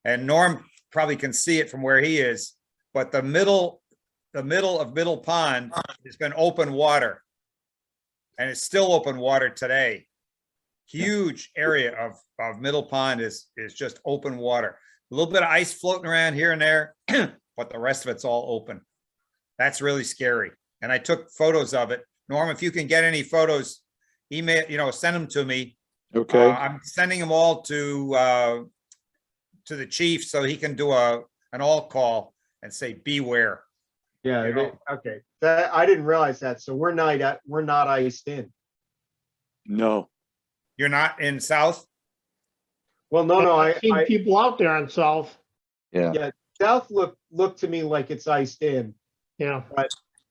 and Norm probably can see it from where he is, but the middle of Middle Pond has been open water. And it's still open water today. Huge area of Middle Pond is just open water. A little bit of ice floating around here and there, but the rest of it's all open. That's really scary. And I took photos of it. Norm, if you can get any photos, email, send them to me. Okay. I'm sending them all to the chief so he can do an all call and say, beware. Yeah, You know. okay. I didn't realize that. So we're not iced in. No. You're not in South? Well, no, I've seen I people out there on South. Yeah. South look to me like it's iced in. Yeah. Probably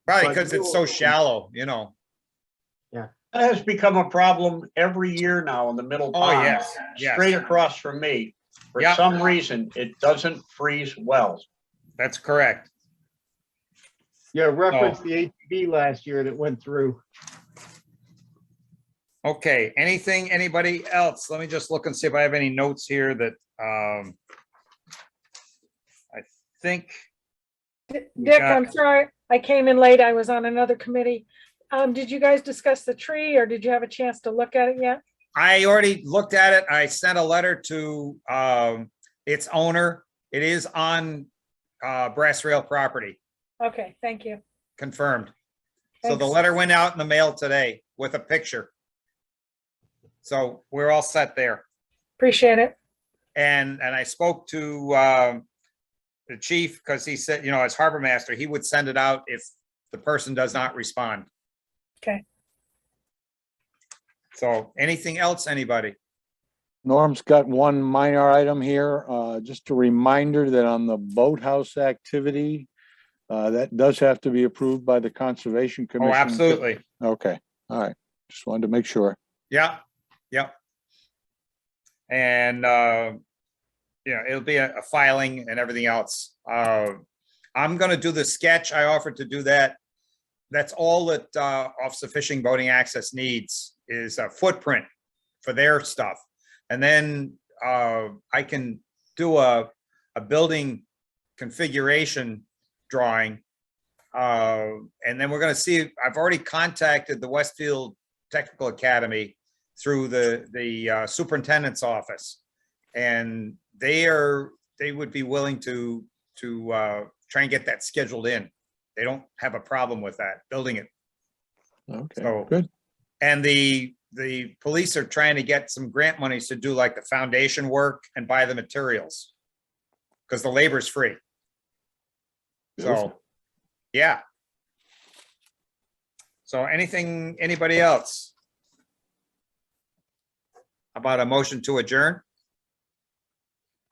But because it's so shallow, That has become a problem every year now in the Middle Oh, Pond. yes, yes. Straight across from me. For Yeah. some reason, it doesn't freeze well. That's correct. Yeah, reference the ATV last year that went through. Okay, anybody else? Let me just look and see if I have any notes here that, I think, Dick, got- I'm sorry, I came in late. I was on another committee. Did you guys discuss the tree or did you have a chance to look at it yet? I already looked at it. I sent a letter to, its owner. It is on, Brass Rail property, Okay, thank you. confirmed. So the Thanks. letter went out in the mail today with a picture. So we're all set there. Appreciate it. And I spoke to the chief because he said, as harbor master, he would send it out if the person does not respond. Okay. So anything else, anybody? Norm's got one minor item here, just a reminder that on the boathouse activity, that does have to be approved by the Conservation Oh, Commission. absolutely. Okay, all right. Just wanted to make sure. Yeah, yep. And, it'll be a filing and everything else. I'm gonna do the sketch. I offered to do that. That's all that, Office of Fishing Boating Access needs is a footprint for their stuff. And then, I can do a building configuration drawing. And then we're gonna see, I've already contacted the Westfield Technical Academy through the superintendent's office. And they would be willing to try and get that scheduled in. They don't have a problem with that, building it. Okay, So- good. And the police are trying to get some grant monies to do like the foundation work and buy the materials. Because the labor's free. So, Beautiful. yeah. So anybody else? About a motion to adjourn?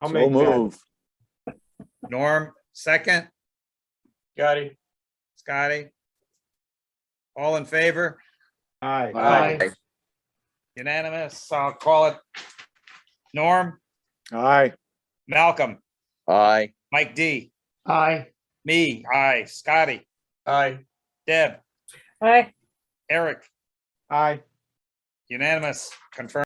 I'll So make that. move. Norm, second, Got it. Scotty? All in favor? Aye. Aye. Unanimous, I'll call it. Norm, Aye. Malcolm, Aye. Mike D, Aye. me, aye, Scotty, Aye. Deb, Aye. Eric, Aye. unanimous, confirmed.